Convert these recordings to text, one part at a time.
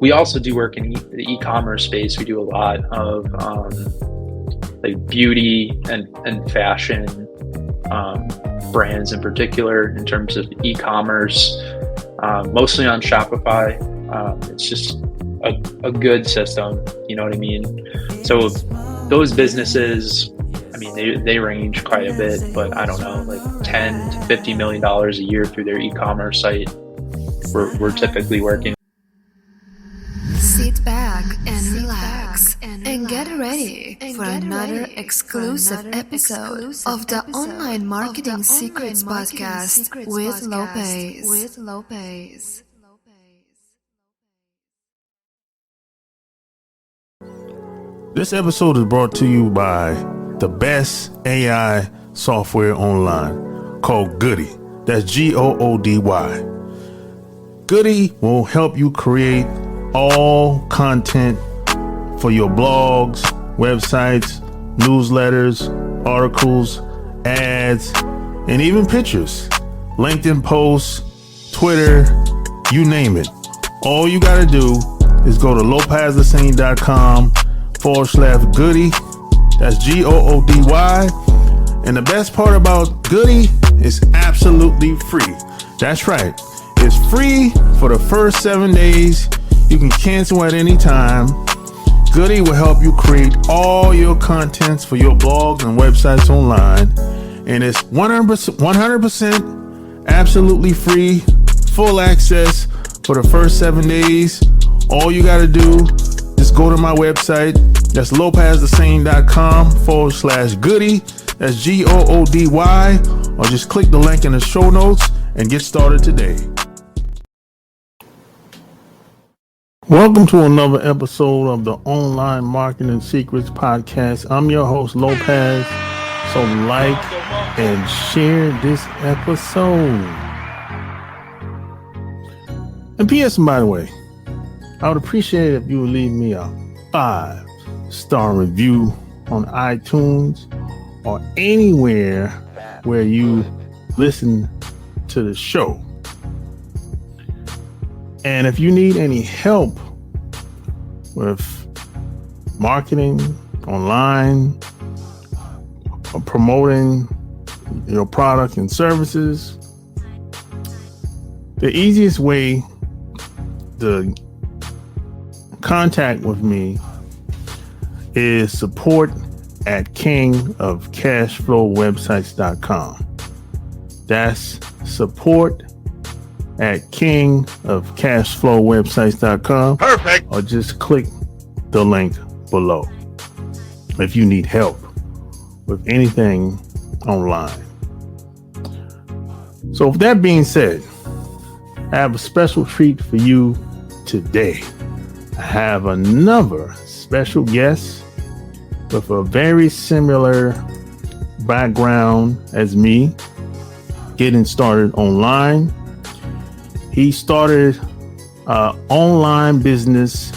we also do work in the e-commerce space. We do a lot of like beauty and fashion brands in particular in terms of e-commerce, mostly on Shopify. It's just a good system, you know what I mean? So those businesses, I mean, they range quite a bit, but I don't know, like $10 to $50 million a year through their e-commerce site. We're typically working. Sit back and relax and get ready for another exclusive episode of the Online Marketing Secrets Podcast with Lopez. This episode is brought to you by the best AI software online called Goody. That's Goody. Goody will help you create all content for your blogs, websites, newsletters, articles, ads, and even pictures. LinkedIn posts, Twitter, you name it. All you got to do is go to lopezthesane.com/Goody. That's Goody. And the best part about Goody is absolutely free. That's right. It's free for the first 7 days. You can cancel at any time. Goody will help you create all your contents for your blogs and websites online. And it's 100% absolutely free, full access for the first 7 days. All you got to do is go to my website. That's lopezthesane.com/Goody. That's Goody. Or just click the link in the show notes and get started today. Welcome to another episode of the Online Marketing Secrets Podcast. I'm your host, Lopez. So like and share this episode. And P.S. by the way, I would appreciate it if you would leave me a 5-star review on iTunes or anywhere where you listen to the show. And if you need any help with marketing online or promoting your product and services, the easiest way to contact with me is support@kingofcashflowwebsites.com. That's support@kingofcashflowwebsites.com. Perfect. Or just click the link below if you need help with anything online. So with that being said, I have a special treat for you today. I have another special guest with a very similar background as me, getting started online. He started an online business,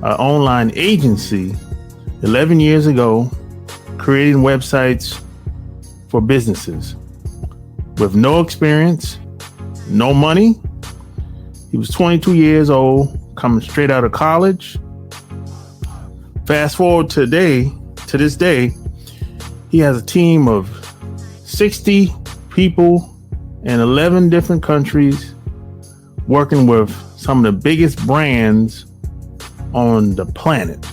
an online agency 11 years ago, creating websites for businesses with no experience, no money. He was 22 years old, coming straight out of college. Fast forward to this day, he has a team of 60 people in 11 different countries, working with some of the biggest brands on the planet.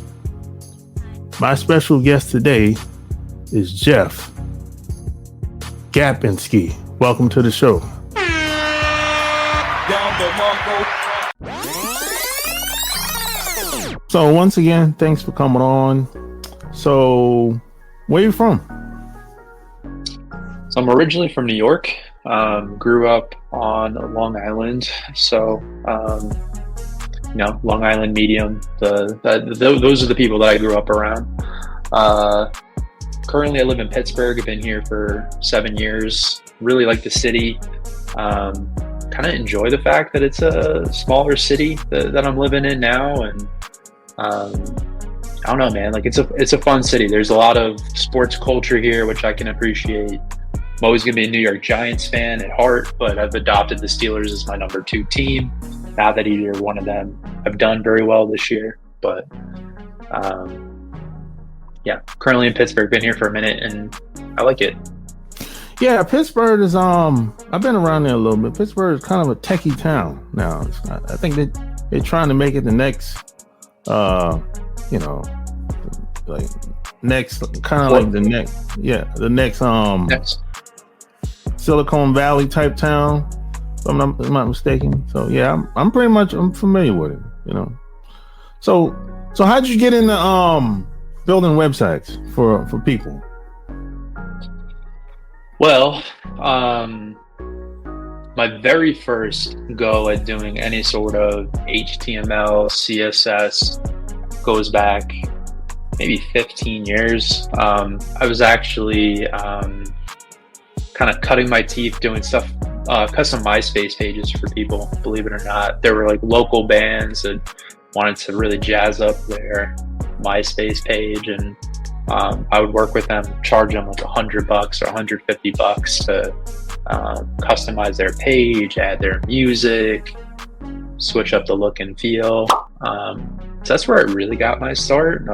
My special guest today is Jeff Gapinski. Welcome to the show. So once again, thanks for coming on. So where are you from? So I'm originally from New York. Grew up on Long Island. So, Long Island medium. Those are the people that I grew up around. Currently, I live in Pittsburgh. I've been here for 7 years. Really like the city. Kind of enjoy the fact that it's a smaller city that I'm living in now. And I don't know, man. Like it's a fun city. There's a lot of sports culture here, which I can appreciate. I'm always going to be a New York Giants fan at heart, but I've adopted the Steelers as my number 2 team now that either one of them I've done very well this year, but yeah, currently in Pittsburgh, been here for a minute and I like it. Yeah, Pittsburgh is I've been around there a little bit. Pittsburgh is kind of a techie town now. I think they're trying to make it the next like next kind of like the next Silicon Valley type town, if I'm not mistaken. So yeah, I'm familiar with it, So how'd you get into building websites for people? Well, my very first go at doing any sort of HTML, CSS goes back maybe 15 years. I was actually kind of cutting my teeth doing stuff, custom MySpace pages for people, believe it or not. There were like local bands that wanted to really jazz up their MySpace page, and I would work with them, charge them like $100 or $150 to customize their page, add their music, switch up the look and feel. So that's where I really got my start.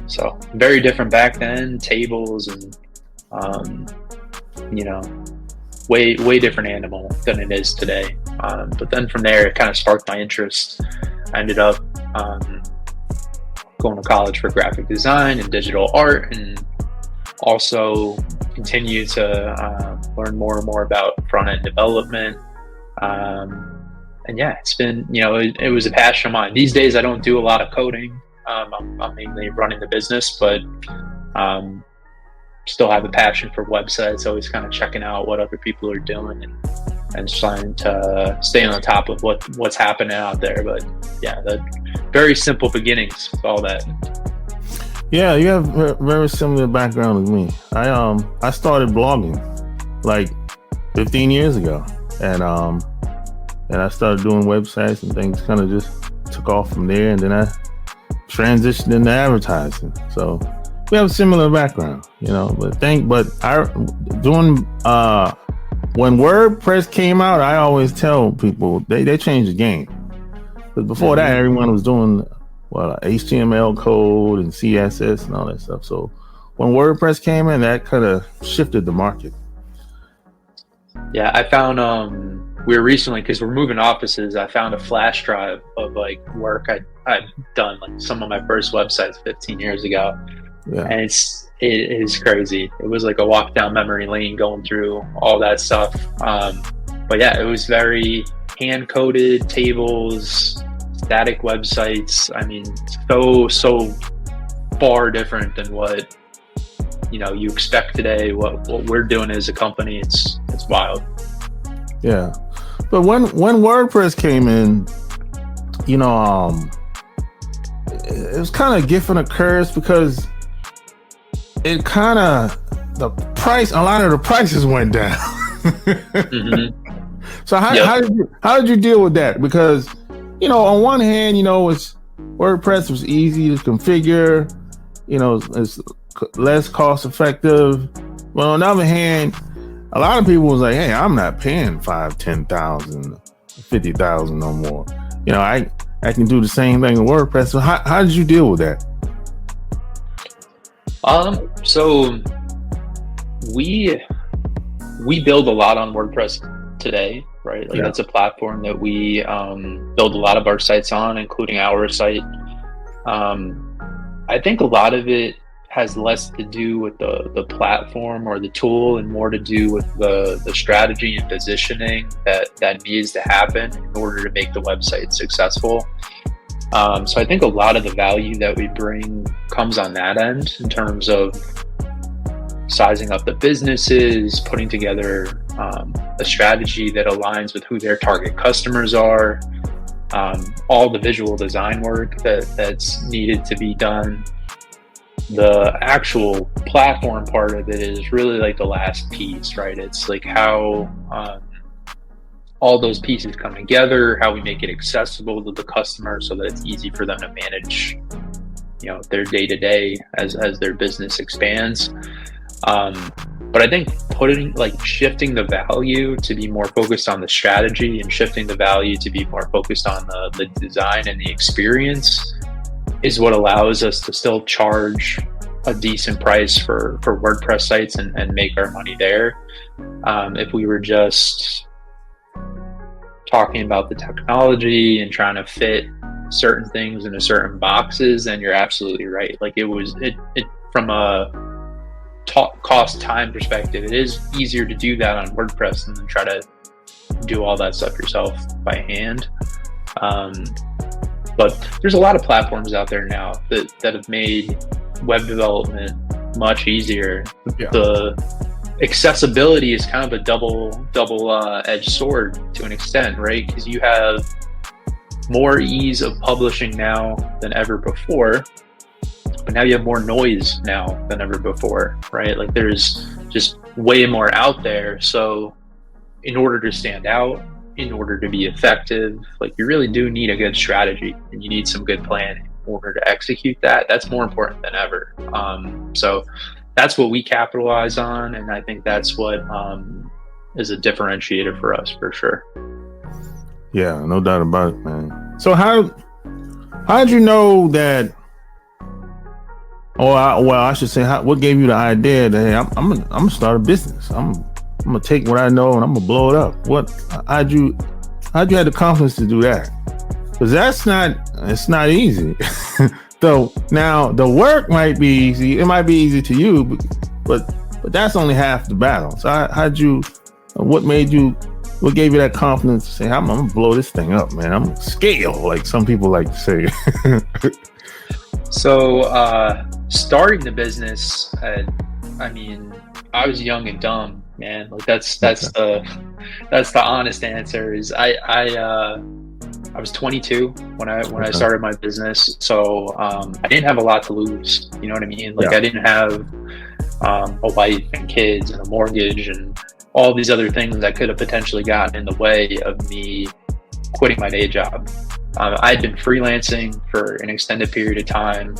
So very different back then, tables and way different animal than it is today. But then from there, it kind of sparked my interest. I ended up going to college for graphic design and digital art, and also continue to learn more and more about front-end development. And yeah, it's been, it was a passion of mine. These days, I don't do a lot of coding. I'm mainly running the business, but still have a passion for websites, always kind of checking out what other people are doing and trying to stay on the top of what's happening out there. But yeah, the very simple beginnings with all that. Yeah, you have a very similar background with me. I started blogging like 15 years ago, and I started doing websites, and things kind of just took off from there, and then I transitioned into advertising. So we have a similar background, but when WordPress came out, I always tell people they changed the game. But before that, everyone was doing HTML code and CSS and all that stuff. So when WordPress came in, that kind of shifted the market. Yeah, I found we were recently, because we're moving offices, I found a flash drive of like work I'd done, like some of my first websites 15 years ago. Yeah. And it is crazy. It was like a walk down memory lane going through all that stuff. But yeah, it was very hand-coded tables, static websites. I mean, so far different than what you expect today. What we're doing as a company, it's wild. Yeah, but when WordPress came in, it was kind of a gift and a curse, because it kind of a lot of the prices went down. Mm-hmm. So how did you deal with that? Because on one hand, WordPress was easy to configure, it's less cost effective. But on the other hand, a lot of people was like, hey, I'm not paying $5,000, $10,000, $50,000 no more. I can do the same thing with WordPress. So how did you deal with that? So we build a lot on WordPress today, right? Like that's a platform that we build a lot of our sites on, including our site. I think a lot of it has less to do with the platform or the tool, and more to do with the strategy and positioning that needs to happen in order to make the website successful. So I think a lot of the value that we bring comes on that end, in terms of sizing up the businesses, putting together a strategy that aligns with who their target customers are, all the visual design work that's needed to be done. The actual platform part of it is really like the last piece, right? It's like how all those pieces come together, how we make it accessible to the customer so that it's easy for them to manage, their day-to-day as their business expands. But I think shifting the value to be more focused on the strategy and shifting the value to be more focused on the design and the experience is what allows us to still charge a decent price for WordPress sites and make our money there. If we were just talking about the technology and trying to fit certain things into certain boxes, then you're absolutely right. Like it from a cost time perspective, it is easier to do that on WordPress than try to do all that stuff yourself by hand. But there's a lot of platforms out there now that have made web development much easier. Yeah. The accessibility is kind of a double-edged sword to an extent, right? Because you have more ease of publishing now than ever before, but now you have more noise now than ever before, right? Like there's just way more out there. So in order to stand out, in order to be effective, like you really do need a good strategy and you need some good planning in order to execute that. That's more important than ever. So that's what we capitalize on, and I think that's what is a differentiator for us for sure. Yeah, no doubt about it, man. So how'd you know that? I should say, what gave you the idea that, hey, I'm gonna start a business. I'm gonna take what I know and I'm gonna blow it up. How'd you have the confidence to do that? Because it's not easy. So now the work might be easy. It might be easy to you, but that's only half the battle. So what gave you that confidence to say, I'm gonna blow this thing up, man? I'm gonna scale, like some people like to say. So starting the business, I was young and dumb, man. Like that's the honest answer. Is I was 22 when I started my business, so I didn't have a lot to lose. You know what I mean? Like I didn't have a wife and kids and a mortgage and all these other things that could have potentially gotten in the way of me quitting my day job. I had been freelancing for an extended period of time.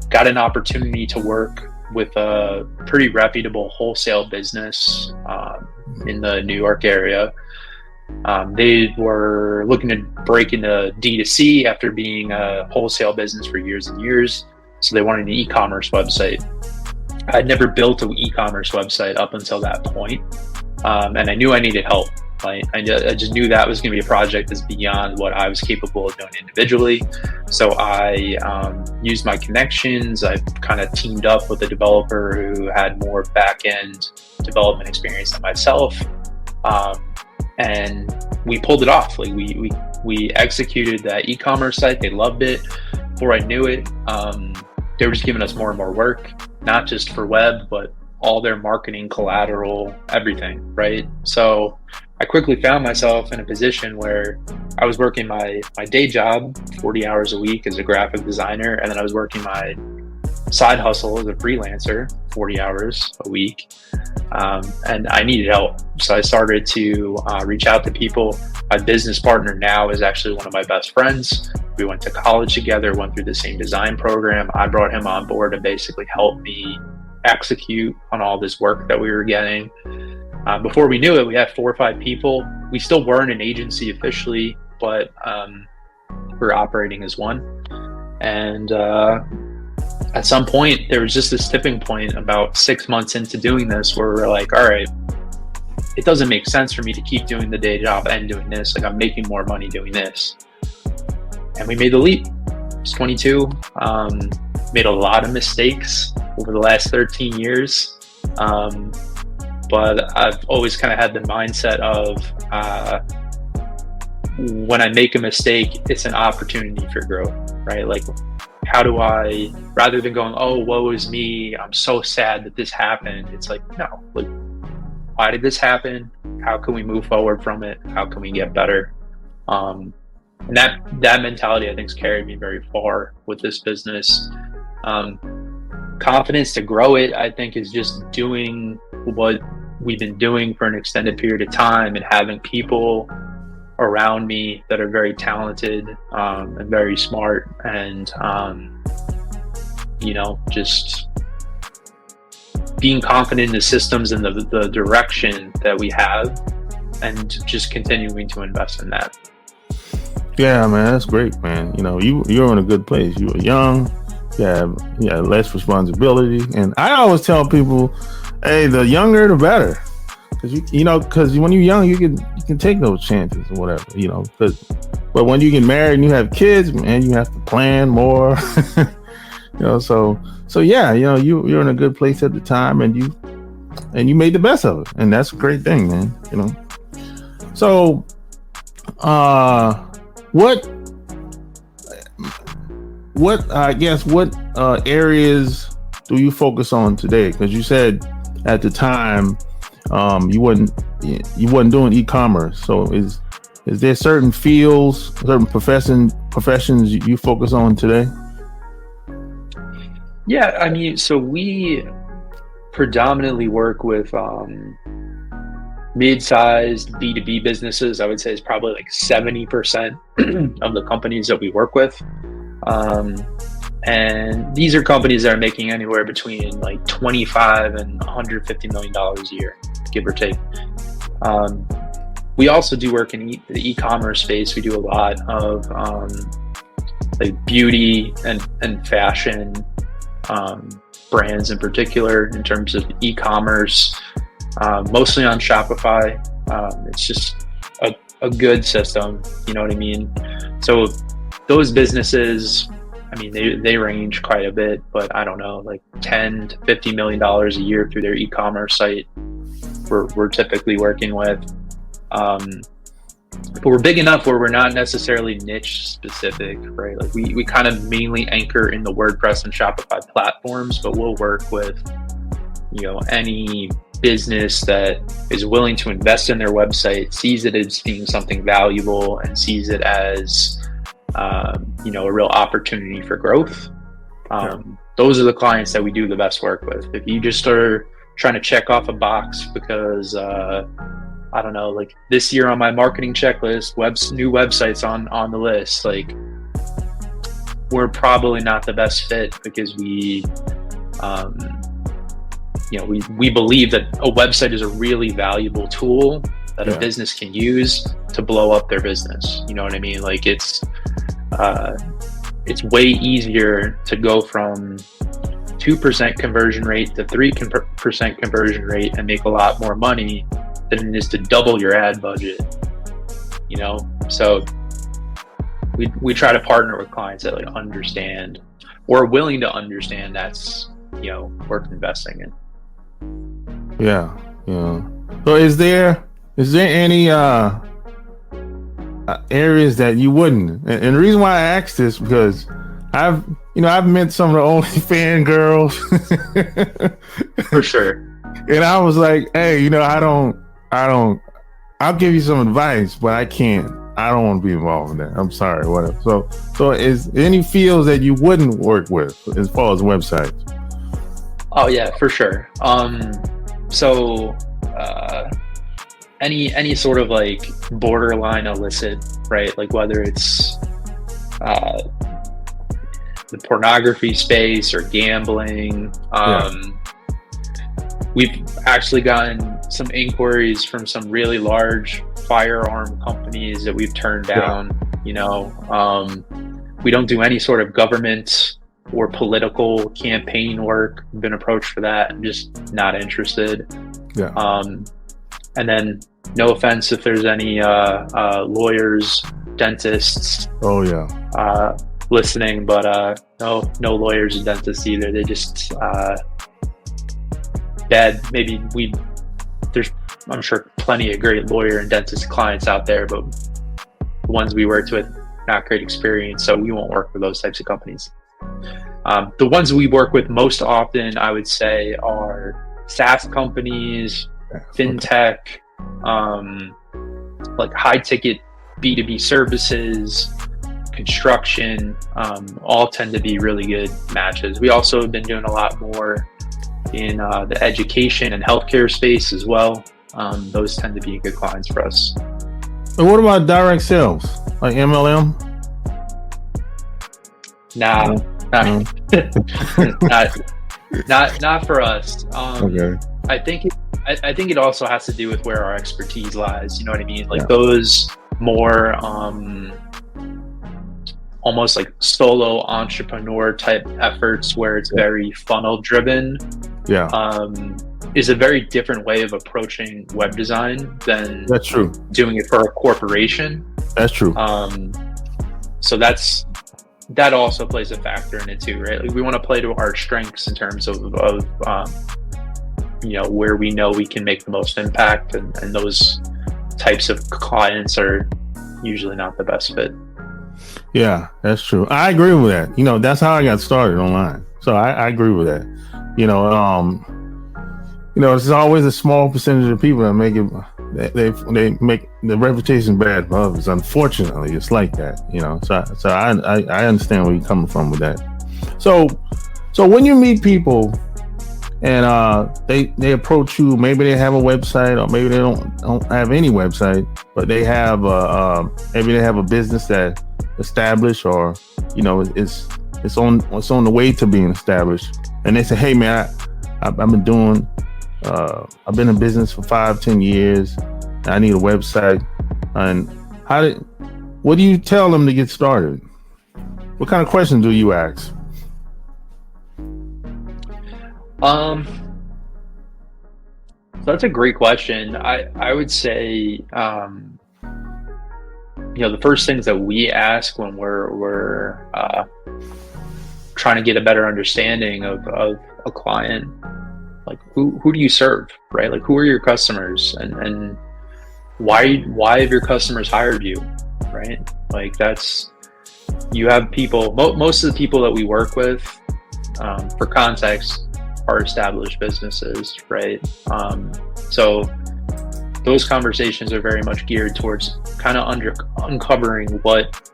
Got an opportunity to work with a pretty reputable wholesale business in the New York area. They were looking to break into D2C after being a wholesale business for years and years. So they wanted an e-commerce website. I'd never built an e-commerce website up until that point. And I knew I needed help. I just knew that was going to be a project that's beyond what I was capable of doing individually. So I used my connections. I kind of teamed up with a developer who had more back-end development experience than myself. And we pulled it off. Like we executed that e-commerce site. They loved it. Before I knew it, they were just giving us more and more work, not just for web, but all their marketing, collateral, everything, right? So I quickly found myself in a position where I was working my day job 40 hours a week as a graphic designer, and then I was working my side hustle as a freelancer 40 hours a week, and I needed help. So I started to reach out to people. My business partner now is actually one of my best friends. We went to college together, went through the same design program. I brought him on board to basically help me execute on all this work that we were getting. Before we knew it, we had 4 or 5 people. We still weren't an agency officially, but we're operating as one. And at some point, there was just this tipping point about 6 months into doing this where we're like, all right, it doesn't make sense for me to keep doing the day job and doing this. Like, I'm making more money doing this. And we made the leap. I was 22, made a lot of mistakes over the last 13 years. But I've always kind of had the mindset of when I make a mistake, it's an opportunity for growth, right? Like, how do I, rather than going, oh, woe is me, I'm so sad that this happened. It's like, no, like, why did this happen? How can we move forward from it? How can we get better? And that mentality, I think, has carried me very far with this business. Confidence to grow it, I think, is just doing what we've been doing for an extended period of time and having people around me that are very talented and very smart and just being confident in the systems and the direction that we have, and just continuing to invest in that. Yeah, man, that's great, man. You know, you're in a good place. You were young, you have less responsibility, and I always tell people, hey, the younger the better, because when you're young, you can take those chances or whatever, but when you get married and you have kids, man, you have to plan more. So yeah, you're in a good place at the time, and you made the best of it, and that's a great thing, man. So what areas do you focus on today? Because you said at the time you wasn't doing e-commerce. So is there certain fields, certain professions you focus on today? Yeah, I mean, so we predominantly work with mid-sized B2B businesses. I would say it's probably like 70% of the companies that we work with. And these are companies that are making anywhere between like $25 and $150 million a year, give or take. We also do work in the e-commerce space. We do a lot of like beauty and fashion brands in particular in terms of e-commerce, mostly on Shopify. It's just a good system, you know what I mean? So those businesses, I mean, they range quite a bit, but I don't know, like $10 to $50 million a year through their e-commerce site we're typically working with. But we're big enough where we're not necessarily niche specific, right? Like we kind of mainly anchor in the WordPress and Shopify platforms, but we'll work with, any business that is willing to invest in their website, sees it as being something valuable, and sees it as, a real opportunity for growth. Those are the clients that we do the best work with. If you just are trying to check off a box because, I don't know, like this year on my marketing checklist, new websites on the list, like we're probably not the best fit, because we believe that a website is a really valuable tool that a business can use to blow up their business. You know what I mean? Like it's way easier to go from 2% conversion rate to 3% conversion rate and make a lot more money than it is to double your ad budget. So we try to partner with clients that like understand or are willing to understand that's worth investing in. Yeah. So is there any areas that you wouldn't? And the reason why I asked this because I've met some of the OnlyFans girls. For sure. And I was like, hey, I'll give you some advice, but I don't want to be involved in that. I'm sorry, whatever. So is any fields that you wouldn't work with as far as websites? Oh yeah, for sure. Any sort of like borderline illicit, right? Like whether it's the pornography space or gambling. We've actually gotten some inquiries from some really large firearm companies that we've turned down. We don't do any sort of government or political campaign work. I've been approached for that. I'm just not interested. And then no offense if there's any lawyers, dentists listening, but no lawyers and dentists either. They just bad. Maybe I'm sure plenty of great lawyer and dentist clients out there, but the ones we worked with, not great experience, so we won't work with those types of companies. The ones we work with most often, I would say, are SaaS companies, fintech, like high ticket B2B services, construction, all tend to be really good matches. We also have been doing a lot more in the education and healthcare space as well. Those tend to be good clients for us. And what about direct sales, like MLM? Nah, Not for us. Okay. I think it also has to do with where our expertise lies. You know what I mean? Like Yeah. those more almost like solo entrepreneur type efforts where it's very funnel driven. Yeah. Is a very different way of approaching web design than That's true. doing it for a corporation. That's true. So that also plays a factor in it too, right? Like we want to play to our strengths in terms of where we know we can make the most impact, and those types of clients are usually not the best fit. Yeah, that's true. I agree with that. That's how I got started online. So I agree with that. There's always a small percentage of people that make it. They make the reputation bad for others. Unfortunately, it's like that. So I understand where you're coming from with that. So when you meet people and they approach you, maybe they have a website, or maybe they don't have any website, but they have maybe they have a business that established, or it's on the way to being established, and they say, hey man, I've been doing I've been in business for 5-10 years. I need a website. And what do you tell them to get started? What kind of questions do you ask? So that's a great question. I would say, the first things that we ask when we're trying to get a better understanding of a client, like who do you serve, right? Like who are your customers, and why have your customers hired you, right? Like you have people, most of the people that we work with, for context, are established businesses, right? So those conversations are very much geared towards kind of uncovering what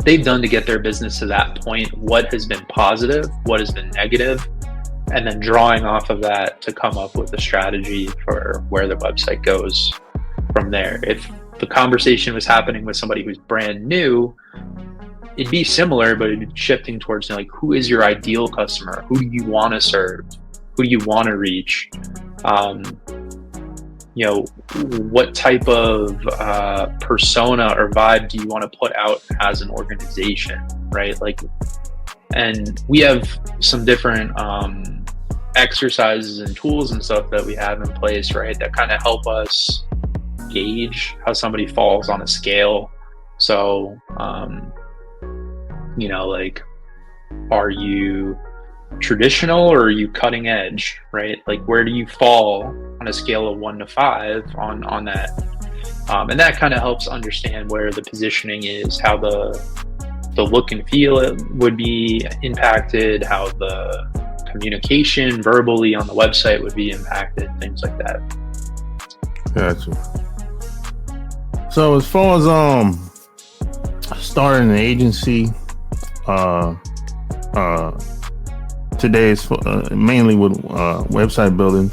they've done to get their business to that point, what has been positive, what has been negative, and then drawing off of that to come up with a strategy for where the website goes from there. If the conversation was happening with somebody who's brand new, it'd be similar, but it'd be shifting towards like, who is your ideal customer? Who do you want to serve? Who do you want to reach? What type of persona or vibe do you want to put out as an organization, right? And we have some different exercises and tools and stuff that we have in place, right, that kind of help us gauge how somebody falls on a scale. So, are you traditional or are you cutting edge, right? Like, where do you fall on a scale of 1 to 5 on that? And that kind of helps understand where the positioning is, how the look and feel would be impacted, how the communication verbally on the website would be impacted, things like that. Gotcha. So as far as starting an agency, today is mainly with website building.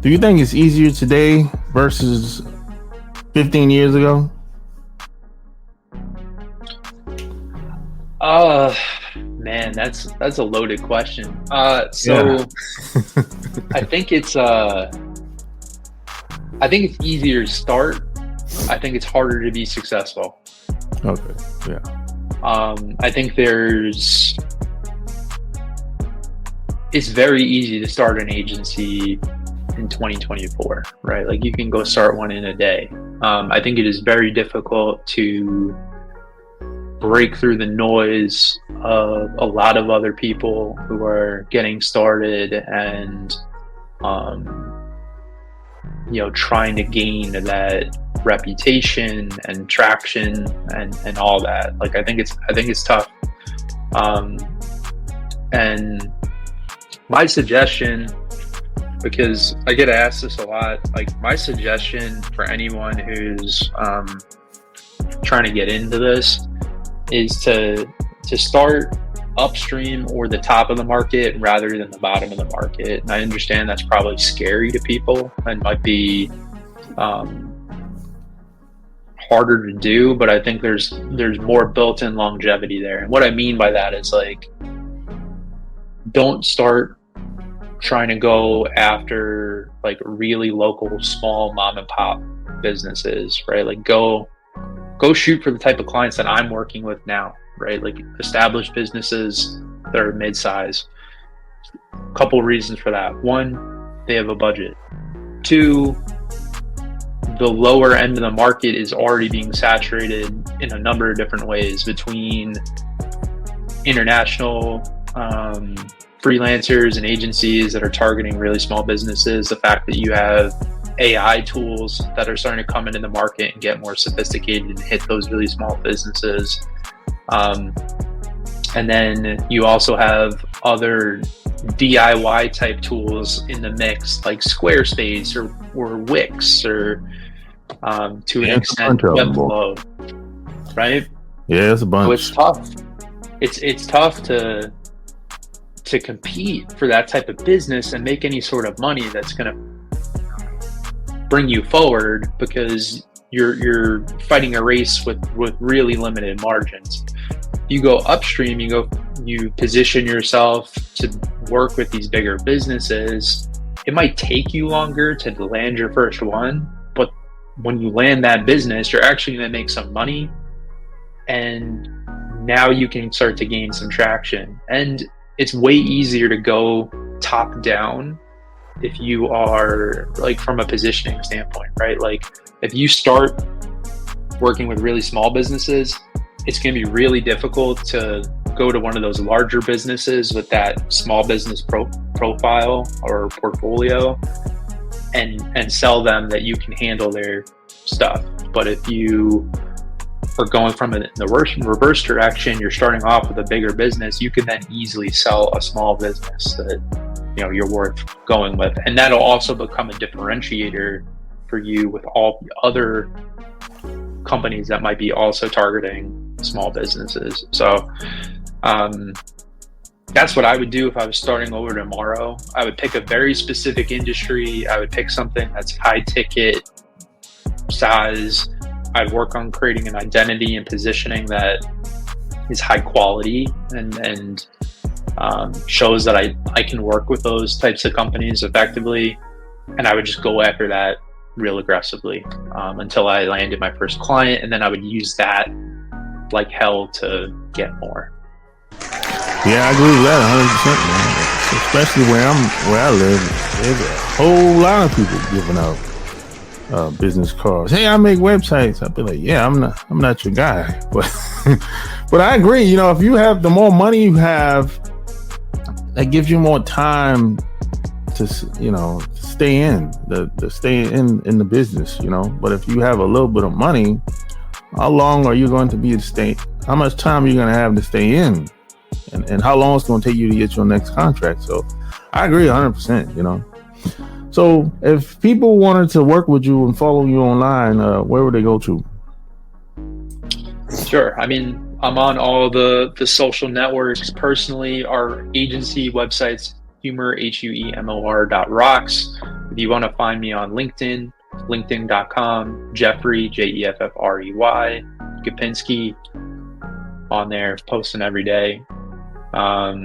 Do you think it's easier today versus 15 years ago? Man, that's a loaded question. I think it's easier to start. I think it's harder to be successful. Okay. Yeah. I think it's very easy to start an agency in 2024, right? Like, you can go start one in a day. I think it is very difficult to break through the noise of a lot of other people who are getting started and trying to gain that reputation and traction and all that. Like, I think it's tough. And my suggestion, because I get asked this a lot, like, my suggestion for anyone who's trying to get into this is to start upstream or the top of the market rather than the bottom of the market. And I understand that's probably scary to people and might be harder to do, but I think there's more built-in longevity there. And what I mean by that is, like, don't start trying to go after like really local, small mom and pop businesses, right? Like go shoot for the type of clients that I'm working with now, right? Like established businesses that are mid-size. Couple reasons for that. One, they have a budget. Two, the lower end of the market is already being saturated in a number of different ways between international freelancers and agencies that are targeting really small businesses. The fact that you have AI tools that are starting to come into the market and get more sophisticated and hit those really small businesses. And then you also have other DIY type tools in the mix, like Squarespace or Wix or to an extent Webflow, right? Yeah, it's a bunch. So it's tough. It's tough to compete for that type of business and make any sort of money that's going to bring you forward, because you're fighting a race with really limited margins. You go upstream, you position yourself to work with these bigger businesses. It might take you longer to land your first one, but when you land that business, you're actually going to make some money, and now you can start to gain some traction. And it's way easier to go top down if you are like from a positioning standpoint, right? Like if you start working with really small businesses, it's going to be really difficult to go to one of those larger businesses with that small business profile or portfolio and sell them that you can handle their stuff. But if you are going from the reverse direction, you're starting off with a bigger business, you can then easily sell a small business that you're worth going with, and that'll also become a differentiator for you with all the other companies that might be also targeting small businesses. So that's what I would do if I was starting over tomorrow. I would pick a very specific industry. I would pick something that's high ticket size. I'd work on creating an identity and positioning that is high quality and shows that I can work with those types of companies effectively. And I would just go after that real aggressively until I landed my first client. And then I would use that like hell to get more. Yeah, I agree with that 100%, man. Especially where I live, there's a whole lot of people giving out business cards. Hey, I make websites. I'd be like, yeah, I'm not your guy, but I agree. If you have the more money you have, that gives you more time to stay in the business. But if you have a little bit of money, how long are you going to be to stay? How much time are you going to have to stay in? And how long it's going to take you to get your next contract. So I agree 100%, So if people wanted to work with you and follow you online, where would they go to? Sure. I mean, I'm on all the social networks. Personally, our agency website's Huemor, HUEMOR.rocks. If you want to find me on LinkedIn, linkedin.com, Jeffrey, Jeffrey, Gapinski, on there, posting every day. But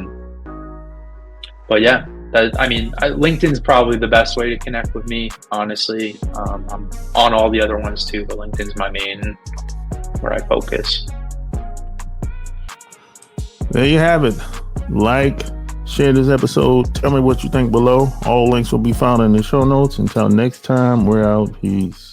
yeah, LinkedIn's probably the best way to connect with me, honestly. I'm on all the other ones too, but LinkedIn's my main, where I focus. There you have it. Like, share this episode. Tell me what you think below. All links will be found in the show notes. Until next time, we're out. Peace.